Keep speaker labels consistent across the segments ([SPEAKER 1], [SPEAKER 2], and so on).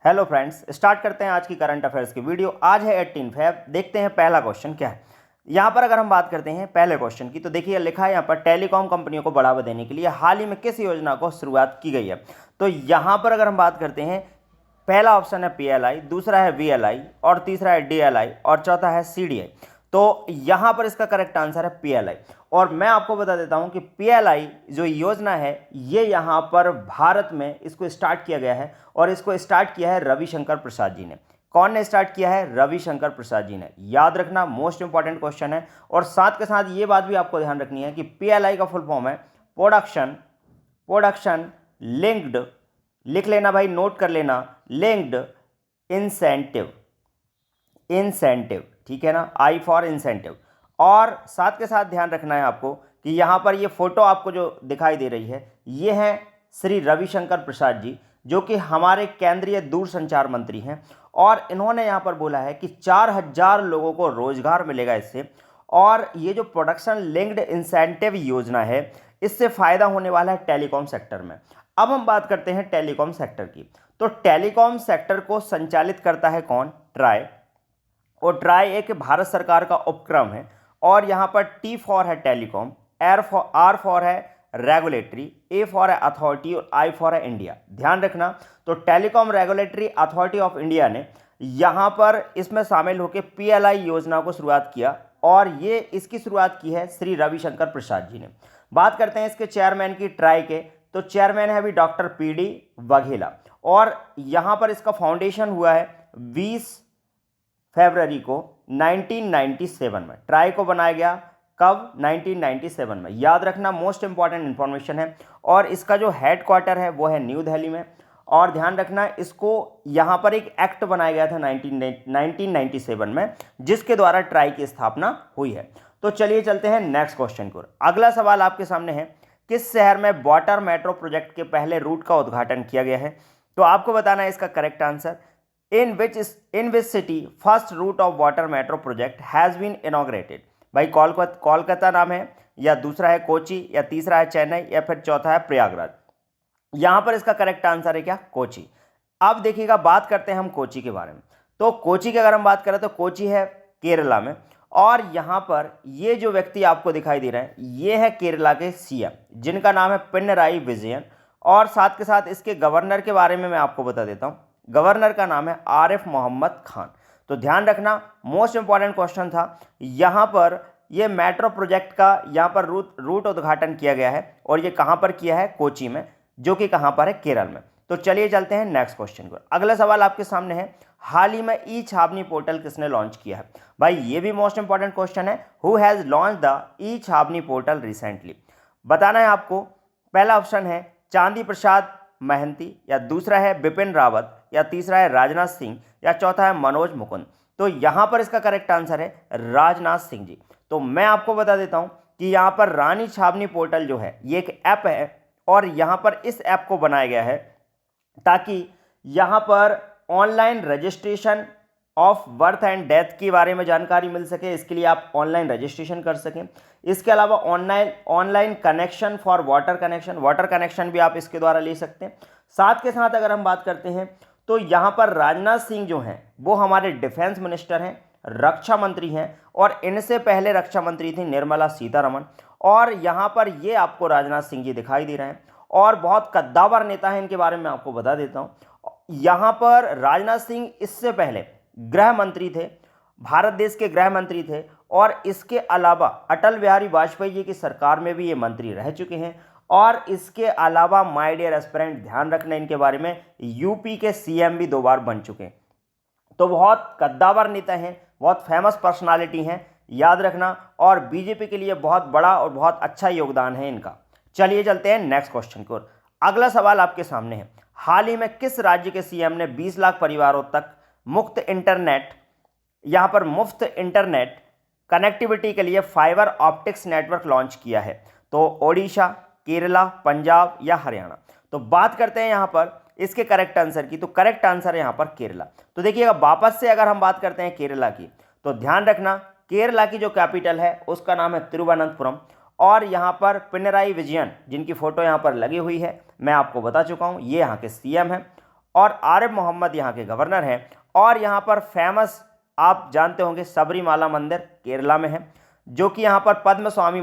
[SPEAKER 1] Hello friends, start करते हैं आज की करंट अफेयर्स की वीडियो। आज है 18 फेब। देखते हैं पहला क्वेश्चन क्या है। यहाँ पर अगर हम बात करते हैं पहले क्वेश्चन की, तो देखिए लिखा है यहाँ पर टेलीकॉम कंपनियों को बढ़ावा देने के लिए हाल ही में किस योजना को शुरुआत की गई है। तो यहाँ पर अगर हम बात करते हैं, पहला ऑप्शन है पीएलआई, दूसरा है वीएलआई और तीसरा है डीएलआई और चौथा है सीडीआई। तो यहाँ पर इसका करेक्ट आंसर है पीएलआई। और मैं आपको बता देता हूँ कि पीएलआई जो योजना है ये यहाँ पर भारत में इसको स्टार्ट किया गया है और इसको स्टार्ट किया है रविशंकर प्रसाद जी ने। कौन ने स्टार्ट किया है? रविशंकर प्रसाद जी ने। याद रखना, मोस्ट इंपॉर्टेंट क्वेश्चन है। और साथ के साथ ये बात भी आपको ध्यान रखनी है कि पीएलआई का फुल फॉर्म है प्रोडक्शन लिंक्ड, लिख लेना भाई, नोट कर लेना, लिंक्ड इंसेंटिव, ठीक है ना, आई फॉर इंसेंटिव। और साथ के साथ ध्यान रखना है आपको कि यहाँ पर ये फोटो आपको जो दिखाई दे रही है ये है श्री रविशंकर प्रसाद जी, जो कि हमारे केंद्रीय दूरसंचार मंत्री हैं। और इन्होंने यहाँ पर बोला है कि 4000 लोगों को रोजगार मिलेगा इससे। और ये जो प्रोडक्शन लिंक्ड इंसेंटिव योजना है इससे फायदा होने वाला है टेलीकॉम सेक्टर में। अब हम बात करते हैं टेलीकॉम सेक्टर की। तो टेलीकॉम सेक्टर को संचालित करता है कौन? ट्राई। और ट्राई एक भारत सरकार का उपक्रम है। और यहाँ पर टी फॉर है टेलीकॉम, आर फॉर है रेगुलेटरी, ए फॉर है अथॉरिटी और आई फॉर है इंडिया। ध्यान रखना, तो telecom regulatory authority of India ने यहाँ पर इसमें शामिल होकर पीएलआई योजना को शुरुआत किया और ये इसकी शुरुआत की है श्री रविशंकर प्रसाद जी ने। बात करते हैं इसके चेयरमैन की, ट्राई के। तो चेयरमैन है अभी डॉक्टर पीडी वाघेला। और यहाँ पर इसका फाउंडेशन हुआ है 20 फरवरी को 1997 में। ट्राई को बनाया गया कब? 1997 में। याद रखना, मोस्ट इंपॉर्टेंट इंफॉर्मेशन है। और इसका जो हेडक्वार्टर है वो है न्यू दिल्ली में। और ध्यान रखना, इसको यहाँ पर एक एक्ट बनाया गया था 1997 में, जिसके द्वारा ट्राई की स्थापना हुई है। तो चलिए चलते हैं नेक्स्ट क्वेश्चन को। अगला सवाल आपके सामने है, किस शहर में वाटर मेट्रो प्रोजेक्ट के पहले रूट का उद्घाटन किया गया है? तो आपको बताना है इसका correct answer. In which city first route of water metro project has been inaugurated? भाई कोलकाता नाम है, या दूसरा है कोची, या तीसरा है चेन्नई, या फिर चौथा है प्रयागराज। यहां पर इसका करेक्ट आंसर है क्या? कोची। अब देखिएगा, बात करते हैं हम कोची के बारे में। तो कोची की अगर हम बात करें तो कोची है केरला में। और यहां पर ये जो व्यक्ति आपको दिखाई दे रहे हैं ये है केरला के सीएम, जिनका नाम है पिनराई विजयन। और साथ के साथ इसके गवर्नर के बारे में मैं आपको बता देता हूं। गवर्नर का नाम है आरिफ मोहम्मद खान। तो ध्यान रखना, मोस्ट इंपॉर्टेंट क्वेश्चन था। यहाँ पर ये मेट्रो प्रोजेक्ट का यहाँ पर रूट उद्घाटन किया गया है और ये कहाँ पर किया है? कोची में, जो कि कहाँ पर है? केरल में। तो चलिए चलते हैं नेक्स्ट क्वेश्चन को। अगला सवाल आपके सामने है, हाल ही में ई छावनी पोर्टल किसने लॉन्च किया है? भाई ये भी मोस्ट इंपॉर्टेंट क्वेश्चन है। हु हैज़ लॉन्च द ई छावनी पोर्टल रिसेंटली? बताना है आपको। पहला ऑप्शन है चांदी प्रसाद महंती, या दूसरा है बिपिन रावत, या तीसरा है राजनाथ सिंह, या चौथा है मनोज मुकुंद। तो यहाँ पर इसका करेक्ट आंसर है राजनाथ सिंह जी। तो मैं आपको बता देता हूँ कि यहाँ पर रानी छावनी पोर्टल जो है ये एक ऐप है। और यहाँ पर इस ऐप को बनाया गया है ताकि यहाँ पर online registration of birth and death के बारे में जानकारी मिल सके। इसके लिए आप ऑनलाइन रजिस्ट्रेशन कर सकें। इसके अलावा online connection for water connection भी आप इसके द्वारा ले सकते हैं। साथ के साथ अगर हम बात करते हैं तो यहाँ पर राजनाथ सिंह जो हैं वो हमारे डिफेंस मिनिस्टर हैं, रक्षा मंत्री हैं। और इनसे पहले रक्षा मंत्री थी निर्मला सीतारमण। और यहाँ पर ये आपको राजनाथ सिंह जी दिखाई दे रहे हैं और बहुत कद्दावर नेता हैं। इनके बारे में आपको बता देता हूँ। यहाँ पर राजनाथ सिंह इससे पहले गृह मंत्री थे, भारत देश के गृह मंत्री थे। और इसके अलावा अटल बिहारी वाजपेयी जी की सरकार में भी ये मंत्री रह चुके हैं। और इसके अलावा माय डियर एस्पिरेंट, ध्यान रखना इनके बारे में, यूपी के सीएम भी 2 बार बन चुके हैं। तो बहुत कद्दावर नेता हैं, बहुत फेमस पर्सनालिटी हैं, याद रखना। और बीजेपी के लिए बहुत बड़ा और बहुत अच्छा योगदान है इनका। चलिए चलते हैं नेक्स्ट क्वेश्चन को। अगला सवाल आपके सामने है, हाल ही में किस राज्य के सीएम ने 20 लाख परिवारों तक मुफ्त इंटरनेट कनेक्टिविटी के लिए फाइबर ऑप्टिक्स नेटवर्क लॉन्च किया है? तो ओडिशा, केरला, पंजाब या हरियाणा? तो बात करते हैं यहाँ पर इसके करेक्ट आंसर की। तो करेक्ट आंसर है यहाँ पर केरला। तो देखिएगा, वापस से अगर हम बात करते हैं केरला की, तो ध्यान रखना केरला की जो कैपिटल है उसका नाम है तिरुवनंतपुरम। और यहाँ पर पिनराई विजयन, जिनकी फोटो यहाँ पर लगी हुई है, मैं आपको बता चुका हूँ, ये यहाँ के सीएम हैं। और आरिफ मोहम्मद यहाँ के गवर्नर हैं। और यहाँ पर फेमस आप जानते होंगे सबरीमाला मंदिर केरला में है, जो कि यहाँ पर पद्मस्वामी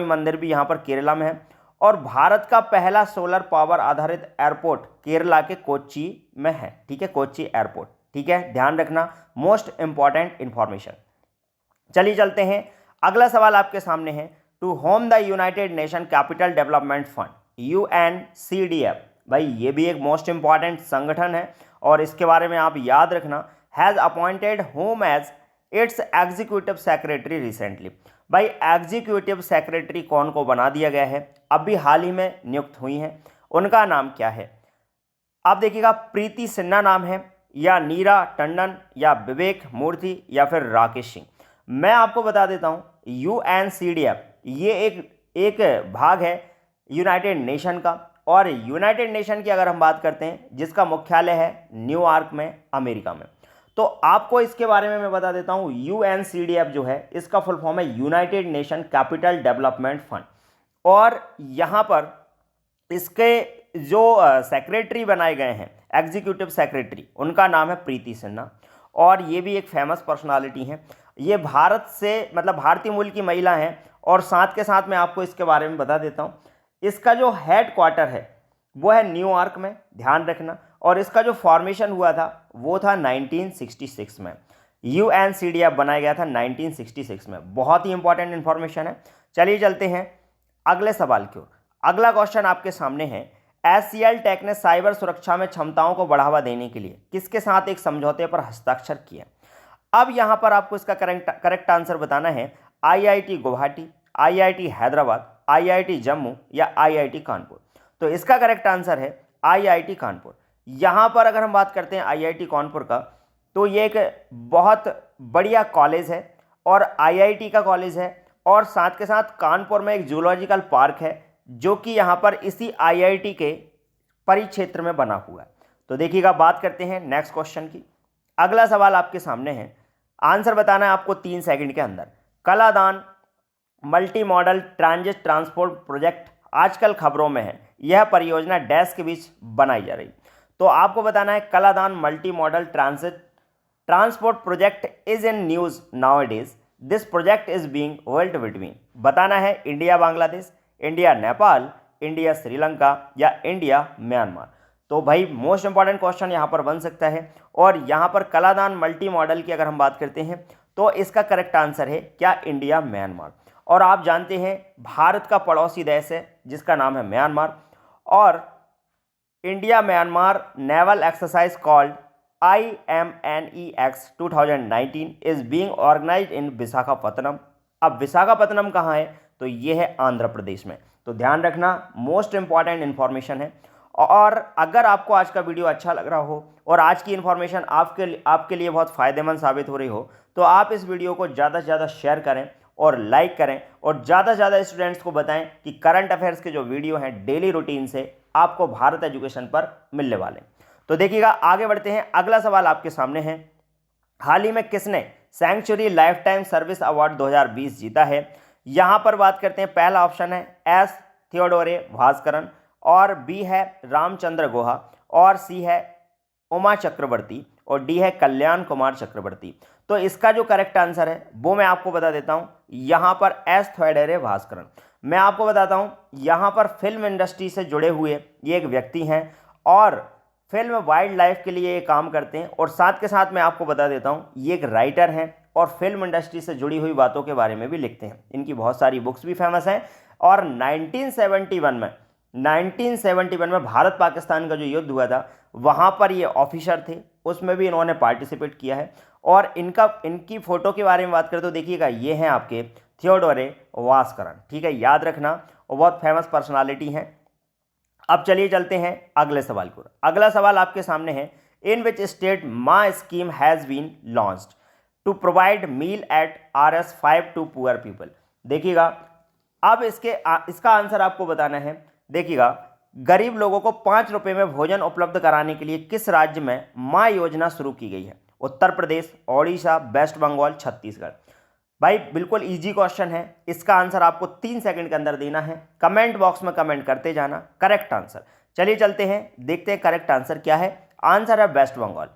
[SPEAKER 1] मंदिर भी यहाँ पर केरला में है। और भारत का पहला सोलर पावर आधारित एयरपोर्ट केरला के कोच्चि में है, ठीक है, कोच्चि एयरपोर्ट, ठीक है, ध्यान रखना, मोस्ट इंपॉर्टेंट इंफॉर्मेशन। चलिए चलते हैं, अगला सवाल आपके सामने है, to whom the United Nation capital development fund UNCDF, भाई ये भी एक मोस्ट इंपॉर्टेंट संगठन है और इसके बारे में आप याद रखना, has appointed whom as its executive secretary recently. भाई एग्जीक्यूटिव सेक्रेटरी कौन को बना दिया गया है, अभी हाल ही में नियुक्त हुई हैं, उनका नाम क्या है? आप देखिएगा, प्रीति सिन्हा नाम है, या नीरा टंडन, या विवेक मूर्ति, या फिर राकेश सिंह। मैं आपको बता देता हूँ, UNCDF ये एक भाग है यूनाइटेड नेशन का, और यूनाइटेड नेशन की अगर हम बात करते हैं जिसका मुख्यालय है न्यूयॉर्क में, अमेरिका में। तो आपको इसके बारे में मैं बता देता हूँ, UNCDF जो है इसका फुल फॉर्म है United Nation capital development fund. और यहाँ पर इसके जो सेक्रेटरी बनाए गए हैं, एग्जीक्यूटिव सेक्रेटरी, उनका नाम है प्रीति सिन्हा, और ये भी एक फेमस पर्सनालिटी हैं। ये भारत से मतलब भारतीय मूल की महिला हैं। और साथ के साथ मैं आपको इसके बारे में बता देता हूँ, इसका जो हेड क्वार्टर है वो है न्यूयॉर्क में, ध्यान रखना। और इसका जो फॉर्मेशन हुआ था वो था 1966 में। UNCDF बनाया गया था 1966 में। बहुत ही इंपॉर्टेंट इंफॉर्मेशन है। चलिए चलते हैं अगले सवाल की ओर। अगला क्वेश्चन आपके सामने है, HCL टेक ने साइबर सुरक्षा में क्षमताओं को बढ़ावा देने के लिए किसके साथ एक समझौते पर हस्ताक्षर किया? अब यहाँ पर आपको इसका करेक्ट आंसर बताना है, IIT Guwahati, IIT Hyderabad, IIT Jammu, या IIT कानपुर। तो इसका करेक्ट आंसर है IIT कानपुर। यहाँ पर अगर हम बात करते हैं IIT कानपुर का, तो ये एक बहुत बढ़िया कॉलेज है और IIT का कॉलेज है, और साथ के साथ कानपुर में एक जूलॉजिकल पार्क है जो कि यहाँ पर इसी IIT के परिक्षेत्र में बना हुआ है। तो देखिएगा, बात करते हैं नेक्स्ट क्वेश्चन की। अगला सवाल आपके सामने है, आंसर बताना है आपको 3 सेकंड के अंदर। Kaladan multi modal transit transport project आजकल खबरों में है, यह परियोजना डैश के बीच बनाई जा रही। तो आपको बताना है, Kaladan multi modal transit transport project is in news nowadays, this project is being built between. बताना है India Bangladesh, India Nepal, India Sri Lanka, या इंडिया म्यांमार। तो भाई मोस्ट इंपॉर्टेंट क्वेश्चन यहाँ पर बन सकता है। और यहाँ पर कलादान मल्टी मॉडल की अगर हम बात करते हैं तो इसका करेक्ट आंसर है क्या, इंडिया म्यांमार। और आप जानते हैं भारत का पड़ोसी देश है जिसका नाम है म्यांमार, और India Myanmar naval exercise called IMNEX 2019 is being organised in Visakhapatnam. अब विशाखापत्तनम कहाँ है, तो ये है आंध्र प्रदेश में। तो ध्यान रखना, मोस्ट इंपॉर्टेंट इन्फॉर्मेशन है। और अगर आपको आज का वीडियो अच्छा लग रहा हो और आज की इन्फॉर्मेशन आपके लिए बहुत फ़ायदेमंद साबित हो रही हो, तो आप इस वीडियो को ज़्यादा से ज़्यादा शेयर करें और लाइक करें, और ज़्यादा से ज़्यादा स्टूडेंट्स को बताएं कि करंट अफेयर्स के जो वीडियो हैं डेली रूटीन से आपको भारत एजुकेशन पर मिलने वाले। तो देखिएगा, आगे बढ़ते हैं। अगला सवाल आपके सामने है, हाल ही में किसने century lifetime service award 2020 जीता है? यहाँ पर बात करते हैं, पहला ऑप्शन है S थियोडोरे भास्करन, और B है रामचंद्र गुहा, और C है उमा चक्रवर्ती, और D है कल्याण कुमार चक्रवर्ती। तो इसका जो करेक्ट आंसर है वो मैं आपको बता देता हूँ, यहाँ पर S थियोडोरे भास्करन। मैं आपको बताता हूँ, यहाँ पर फिल्म इंडस्ट्री से जुड़े हुए ये एक व्यक्ति हैं और फिल्म वाइल्ड लाइफ के लिए ये काम करते हैं। और साथ के साथ मैं आपको बता देता हूँ, ये एक राइटर हैं और फिल्म इंडस्ट्री से जुड़ी हुई बातों के बारे में भी लिखते हैं। इनकी बहुत सारी बुक्स भी फेमस हैं। और 1971 में भारत पाकिस्तान का जो युद्ध हुआ था वहाँ पर ये ऑफिसर थे, उसमें भी इन्होंने पार्टिसिपेट किया है। और इनकी फ़ोटो के बारे में बात करें तो देखिएगा, ये हैं आपके थियोडोरे भास्करन, ठीक है, याद रखना, वो बहुत फेमस पर्सनालिटी हैं। अब चलिए चलते हैं अगले सवाल को। अगला सवाल आपके सामने है, in which state Maa scheme has been launched to provide meal at RS5 to poor people. देखिएगा, अब इसका आंसर आपको बताना है। देखिएगा, गरीब लोगों को 5 रुपये में भोजन उपलब्ध कराने के लिए किस राज्य में माँ योजना शुरू की गई है? उत्तर प्रदेश, ओडिशा, वेस्ट बंगाल, छत्तीसगढ़। भाई बिल्कुल इजी क्वेश्चन है, इसका आंसर आपको 3 सेकंड के अंदर देना है। कमेंट बॉक्स में कमेंट करते जाना करेक्ट आंसर। चलिए चलते हैं, देखते हैं करेक्ट आंसर क्या है। आंसर है वेस्ट बंगाल।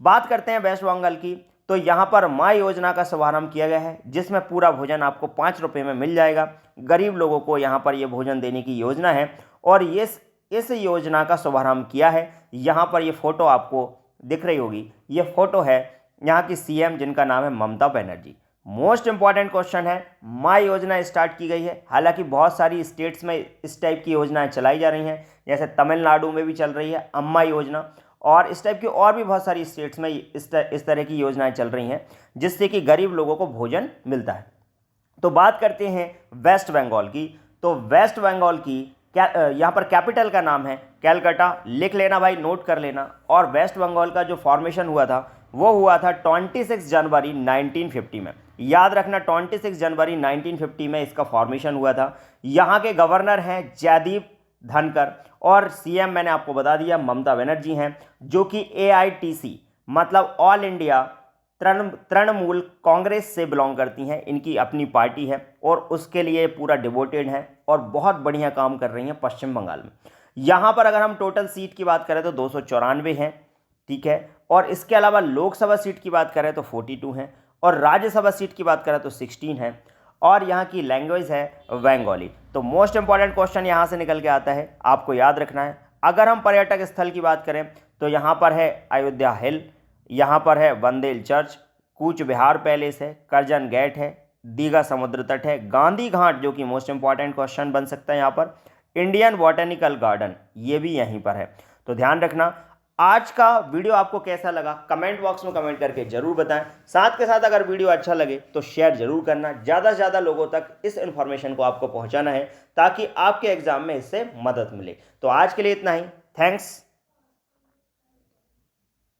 [SPEAKER 1] बात करते हैं वेस्ट बंगाल की, तो यहाँ पर माँ योजना का शुभारंभ किया गया है, जिसमें पूरा भोजन आपको 5 रुपये में मिल जाएगा। गरीब लोगों को यहाँ पर ये भोजन देने की योजना है और ये इस योजना का शुभारंभ किया है। यहाँ पर ये फोटो आपको दिख रही होगी, ये फोटो है यहाँ की सीएम जिनका नाम है Mamata Banerjee. Most important question है, माँ योजना स्टार्ट की गई है। हालांकि बहुत सारी स्टेट्स में इस टाइप की योजनाएं चलाई जा रही हैं, जैसे तमिलनाडु में भी चल रही है अम्मा योजना, और इस टाइप की और भी बहुत सारी स्टेट्स में इस तरह की योजनाएं चल रही हैं, जिससे कि गरीब लोगों को भोजन मिलता है। तो बात करते हैं वेस्ट बंगाल की। तो वेस्ट बंगाल की यहाँ पर कैपिटल का नाम है कैलकाटा, लिख लेना भाई, नोट कर लेना। और वेस्ट बंगाल का जो फॉर्मेशन हुआ था वो हुआ था 26 जनवरी 1950 में। याद रखना 26 जनवरी 1950 में इसका फॉर्मेशन हुआ था। यहाँ के गवर्नर हैं जयदीप धनकर और सीएम मैंने आपको बता दिया ममता बनर्जी हैं, जो कि AITC मतलब ऑल इंडिया तृणमूल कांग्रेस से बिलोंग करती हैं। इनकी अपनी पार्टी है और उसके लिए पूरा डिवोटेड हैं और बहुत बढ़िया काम कर रही हैं पश्चिम बंगाल में। यहाँ पर अगर हम टोटल सीट की बात करें तो 294 हैं, ठीक है। और इसके अलावा लोकसभा सीट की बात करें तो 42 हैं और राज्यसभा सीट की बात करें तो 16 है। और यहाँ की लैंग्वेज है बंगाली। तो मोस्ट इंपॉर्टेंट क्वेश्चन यहाँ से निकल के आता है, आपको याद रखना है। अगर हम पर्यटक स्थल की बात करें तो यहाँ पर है अयोध्या हिल, यहाँ पर है बंदेल चर्च, कूच बिहार पैलेस है, करजन गेट है, दीघा समुद्र तट है, गांधी घाट जो कि मोस्ट इंपॉर्टेंट क्वेश्चन बन सकता है यहाँ पर, इंडियन बॉटेनिकल गार्डन ये भी यहीं पर है। तो ध्यान रखना। आज का वीडियो आपको कैसा लगा कमेंट बॉक्स में कमेंट करके जरूर बताएं। साथ के साथ अगर वीडियो अच्छा लगे तो शेयर जरूर करना, ज़्यादा से ज़्यादा लोगों तक इस इन्फॉर्मेशन को आपको पहुंचाना है ताकि आपके एग्जाम में इससे मदद मिले। तो आज के लिए इतना ही, थैंक्स।